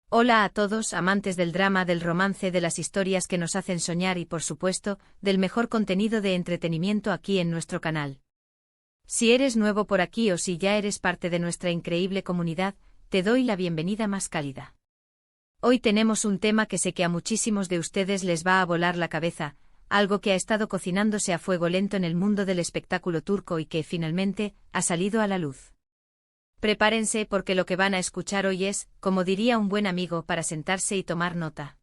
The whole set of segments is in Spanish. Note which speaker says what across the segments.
Speaker 1: Hola a todos, amantes del drama, del romance, de las historias que nos hacen soñar y, por supuesto, del mejor contenido de entretenimiento aquí en nuestro canal. Si eres nuevo por aquí o si ya eres parte de nuestra increíble comunidad, te doy la bienvenida más cálida. Hoy tenemos un tema que sé que a muchísimos de ustedes les va a volar la cabeza, algo que ha estado cocinándose a fuego lento en el mundo del espectáculo turco y que, finalmente, ha salido a la luz. Prepárense porque lo que van a escuchar hoy es, como diría un buen amigo, para sentarse y tomar nota.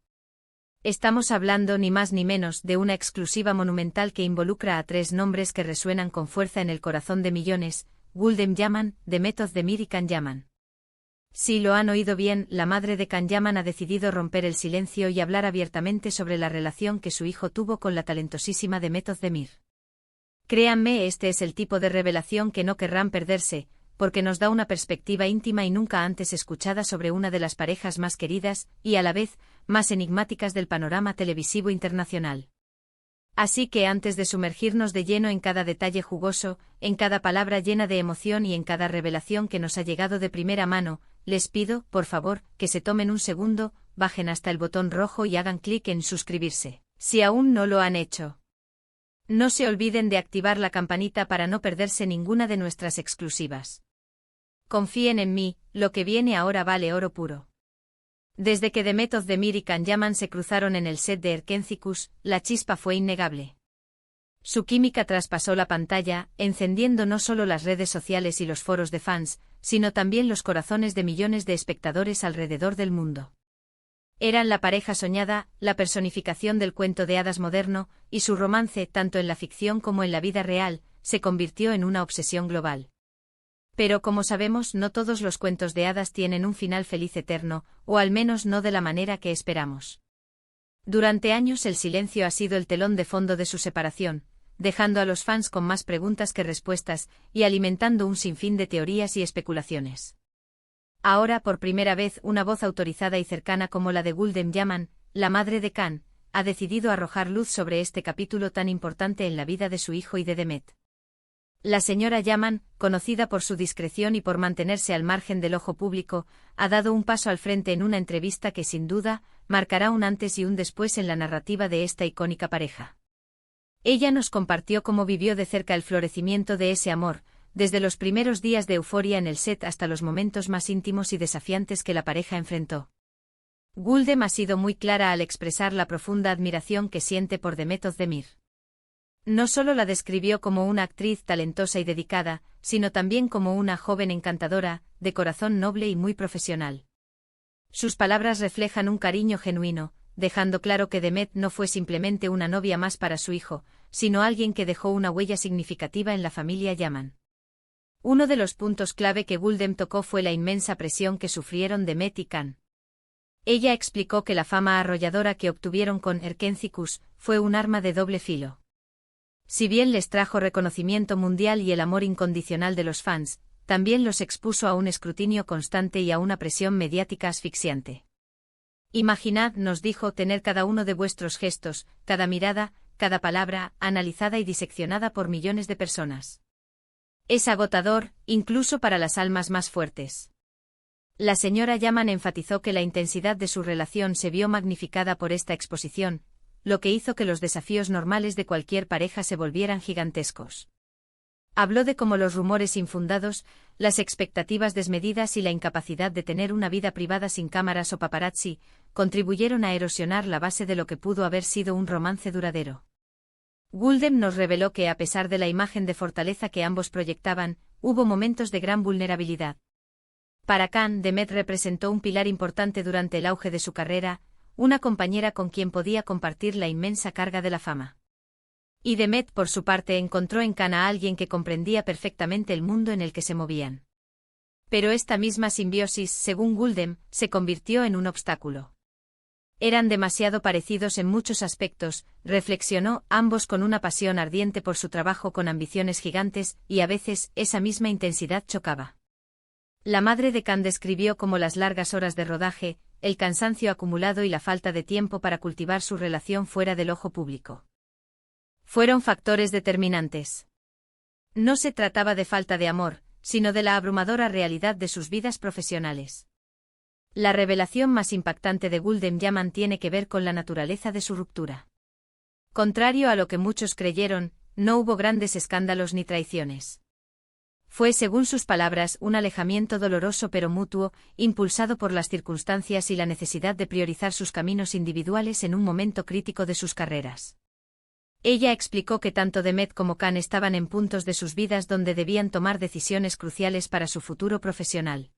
Speaker 1: Estamos hablando ni más ni menos de una exclusiva monumental que involucra a tres nombres que resuenan con fuerza en el corazón de millones: Gulden Yaman, Demet Özdemir y Can Yaman. Si lo han oído bien, la madre de Can Yaman ha decidido romper el silencio y hablar abiertamente sobre la relación que su hijo tuvo con la talentosísima Demet Özdemir. Créanme, este es el tipo de revelación que no querrán perderse, porque nos da una perspectiva íntima y nunca antes escuchada sobre una de las parejas más queridas, y a la vez, más enigmáticas del panorama televisivo internacional. Así que antes de sumergirnos de lleno en cada detalle jugoso, en cada palabra llena de emoción y en cada revelación que nos ha llegado de primera mano, les pido, por favor, que se tomen un segundo, bajen hasta el botón rojo y hagan clic en suscribirse, si aún no lo han hecho. No se olviden de activar la campanita para no perderse ninguna de nuestras exclusivas. Confíen en mí, lo que viene ahora vale oro puro. Desde que Demet Özdemir y Can Yaman se cruzaron en el set de Erkencikus, la chispa fue innegable. Su química traspasó la pantalla, encendiendo no solo las redes sociales y los foros de fans, sino también los corazones de millones de espectadores alrededor del mundo. Eran la pareja soñada, la personificación del cuento de hadas moderno, y su romance, tanto en la ficción como en la vida real, se convirtió en una obsesión global. Pero como sabemos, no todos los cuentos de hadas tienen un final feliz eterno, o al menos no de la manera que esperamos. Durante años el silencio ha sido el telón de fondo de su separación, dejando a los fans con más preguntas que respuestas, y alimentando un sinfín de teorías y especulaciones. Ahora, por primera vez, una voz autorizada y cercana como la de Gulden Yaman, la madre de Can, ha decidido arrojar luz sobre este capítulo tan importante en la vida de su hijo y de Demet. La señora Yaman, conocida por su discreción y por mantenerse al margen del ojo público, ha dado un paso al frente en una entrevista que sin duda marcará un antes y un después en la narrativa de esta icónica pareja. Ella nos compartió cómo vivió de cerca el florecimiento de ese amor, desde los primeros días de euforia en el set hasta los momentos más íntimos y desafiantes que la pareja enfrentó. Gulden ha sido muy clara al expresar la profunda admiración que siente por Demet Özdemir. No solo la describió como una actriz talentosa y dedicada, sino también como una joven encantadora, de corazón noble y muy profesional. Sus palabras reflejan un cariño genuino, dejando claro que Demet no fue simplemente una novia más para su hijo, sino alguien que dejó una huella significativa en la familia Yaman. Uno de los puntos clave que Gulden tocó fue la inmensa presión que sufrieron Demet y Can. Ella explicó que la fama arrolladora que obtuvieron con Erkencikus fue un arma de doble filo. Si bien les trajo reconocimiento mundial y el amor incondicional de los fans, también los expuso a un escrutinio constante y a una presión mediática asfixiante. Imaginad, nos dijo, tener cada uno de vuestros gestos, cada mirada, cada palabra, analizada y diseccionada por millones de personas. Es agotador, incluso para las almas más fuertes. La señora Yaman enfatizó que la intensidad de su relación se vio magnificada por esta exposición, lo que hizo que los desafíos normales de cualquier pareja se volvieran gigantescos. Habló de cómo los rumores infundados, las expectativas desmedidas y la incapacidad de tener una vida privada sin cámaras o paparazzi, contribuyeron a erosionar la base de lo que pudo haber sido un romance duradero. Gulden nos reveló que, a pesar de la imagen de fortaleza que ambos proyectaban, hubo momentos de gran vulnerabilidad. Para Can, Demet representó un pilar importante durante el auge de su carrera, una compañera con quien podía compartir la inmensa carga de la fama. Y Demet, por su parte, encontró en Can a alguien que comprendía perfectamente el mundo en el que se movían. Pero esta misma simbiosis, según Gulden, se convirtió en un obstáculo. Eran demasiado parecidos en muchos aspectos, reflexionó, ambos con una pasión ardiente por su trabajo, con ambiciones gigantes, y a veces esa misma intensidad chocaba. La madre de Can describió cómo las largas horas de rodaje, el cansancio acumulado y la falta de tiempo para cultivar su relación fuera del ojo público fueron factores determinantes. No se trataba de falta de amor, sino de la abrumadora realidad de sus vidas profesionales. La revelación más impactante de Gulden Yaman tiene que ver con la naturaleza de su ruptura. Contrario a lo que muchos creyeron, no hubo grandes escándalos ni traiciones. Fue, según sus palabras, un alejamiento doloroso pero mutuo, impulsado por las circunstancias y la necesidad de priorizar sus caminos individuales en un momento crítico de sus carreras. Ella explicó que tanto Demet como Khan estaban en puntos de sus vidas donde debían tomar decisiones cruciales para su futuro profesional.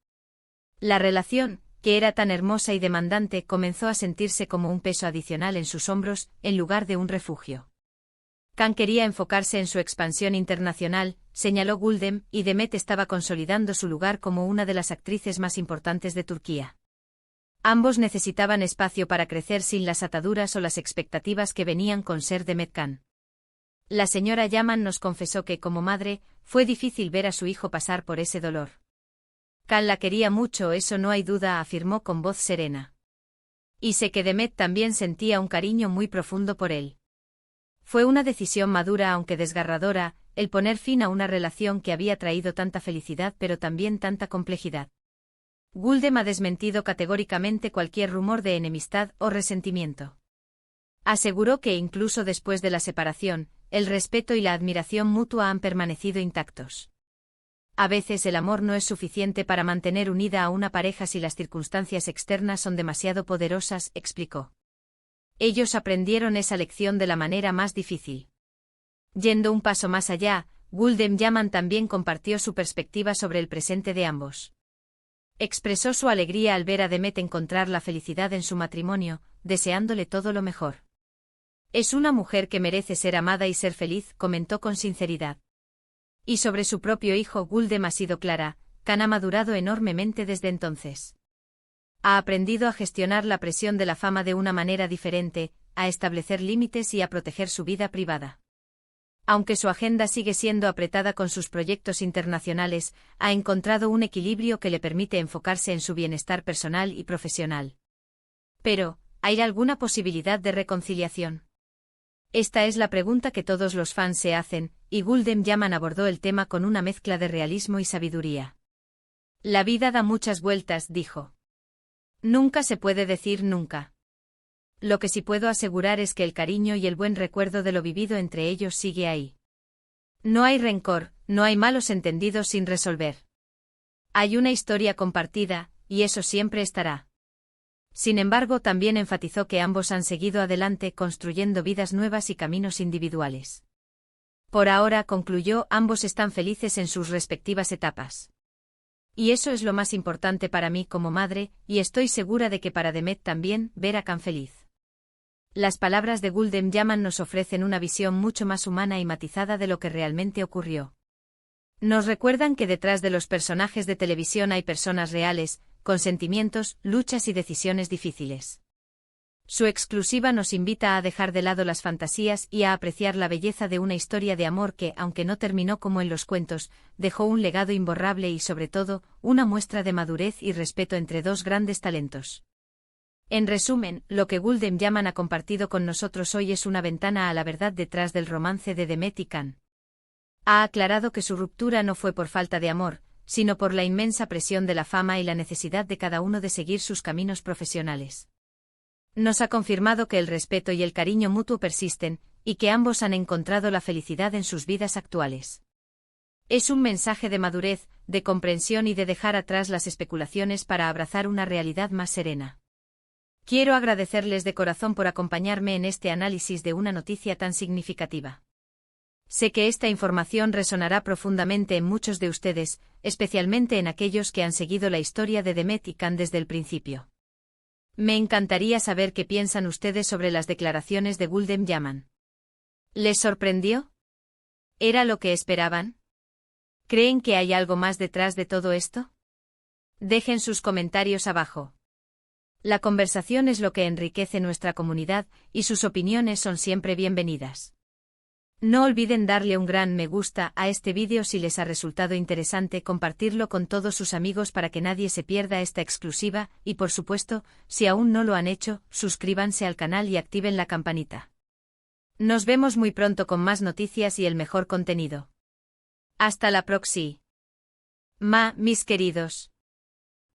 Speaker 1: La relación, que era tan hermosa y demandante, comenzó a sentirse como un peso adicional en sus hombros, en lugar de un refugio. Khan quería enfocarse en su expansión internacional, señaló Gulden, y Demet estaba consolidando su lugar como una de las actrices más importantes de Turquía. Ambos necesitaban espacio para crecer sin las ataduras o las expectativas que venían con ser Demet Khan. La señora Yaman nos confesó que, como madre, fue difícil ver a su hijo pasar por ese dolor. Khan la quería mucho, eso no hay duda, afirmó con voz serena. Y sé que Demet también sentía un cariño muy profundo por él. Fue una decisión madura aunque desgarradora, el poner fin a una relación que había traído tanta felicidad pero también tanta complejidad. Gulden ha desmentido categóricamente cualquier rumor de enemistad o resentimiento. Aseguró que incluso después de la separación, el respeto y la admiración mutua han permanecido intactos. A veces el amor no es suficiente para mantener unida a una pareja si las circunstancias externas son demasiado poderosas, explicó. Ellos aprendieron esa lección de la manera más difícil. Yendo un paso más allá, Gulden Yaman también compartió su perspectiva sobre el presente de ambos. Expresó su alegría al ver a Demet encontrar la felicidad en su matrimonio, deseándole todo lo mejor. Es una mujer que merece ser amada y ser feliz, comentó con sinceridad. Y sobre su propio hijo, Gulden ha sido clara, Khan ha madurado enormemente desde entonces. Ha aprendido a gestionar la presión de la fama de una manera diferente, a establecer límites y a proteger su vida privada. Aunque su agenda sigue siendo apretada con sus proyectos internacionales, ha encontrado un equilibrio que le permite enfocarse en su bienestar personal y profesional. Pero, ¿hay alguna posibilidad de reconciliación? Esta es la pregunta que todos los fans se hacen, y Gulden Yaman abordó el tema con una mezcla de realismo y sabiduría. La vida da muchas vueltas, dijo. Nunca se puede decir nunca. Lo que sí puedo asegurar es que el cariño y el buen recuerdo de lo vivido entre ellos sigue ahí. No hay rencor, no hay malos entendidos sin resolver. Hay una historia compartida, y eso siempre estará. Sin embargo, también enfatizó que ambos han seguido adelante construyendo vidas nuevas y caminos individuales. Por ahora, concluyó, ambos están felices en sus respectivas etapas. Y eso es lo más importante para mí como madre, y estoy segura de que para Demet también, ver a Khan feliz. Las palabras de Gulden Yaman nos ofrecen una visión mucho más humana y matizada de lo que realmente ocurrió. Nos recuerdan que detrás de los personajes de televisión hay personas reales, con sentimientos, luchas y decisiones difíciles. Su exclusiva nos invita a dejar de lado las fantasías y a apreciar la belleza de una historia de amor que, aunque no terminó como en los cuentos, dejó un legado imborrable y, sobre todo, una muestra de madurez y respeto entre dos grandes talentos. En resumen, lo que Gulden Yaman ha compartido con nosotros hoy es una ventana a la verdad detrás del romance de Demet y Khan. Ha aclarado que su ruptura no fue por falta de amor, sino por la inmensa presión de la fama y la necesidad de cada uno de seguir sus caminos profesionales. Nos ha confirmado que el respeto y el cariño mutuo persisten, y que ambos han encontrado la felicidad en sus vidas actuales. Es un mensaje de madurez, de comprensión y de dejar atrás las especulaciones para abrazar una realidad más serena. Quiero agradecerles de corazón por acompañarme en este análisis de una noticia tan significativa. Sé que esta información resonará profundamente en muchos de ustedes, especialmente en aquellos que han seguido la historia de Demet y Khan desde el principio. Me encantaría saber qué piensan ustedes sobre las declaraciones de Gulden Yaman. ¿Les sorprendió? ¿Era lo que esperaban? ¿Creen que hay algo más detrás de todo esto? Dejen sus comentarios abajo. La conversación es lo que enriquece nuestra comunidad, y sus opiniones son siempre bienvenidas. No olviden darle un gran me gusta a este vídeo si les ha resultado interesante, compartirlo con todos sus amigos para que nadie se pierda esta exclusiva, y por supuesto, si aún no lo han hecho, suscríbanse al canal y activen la campanita. Nos vemos muy pronto con más noticias y el mejor contenido. Hasta la próxima, mis queridos.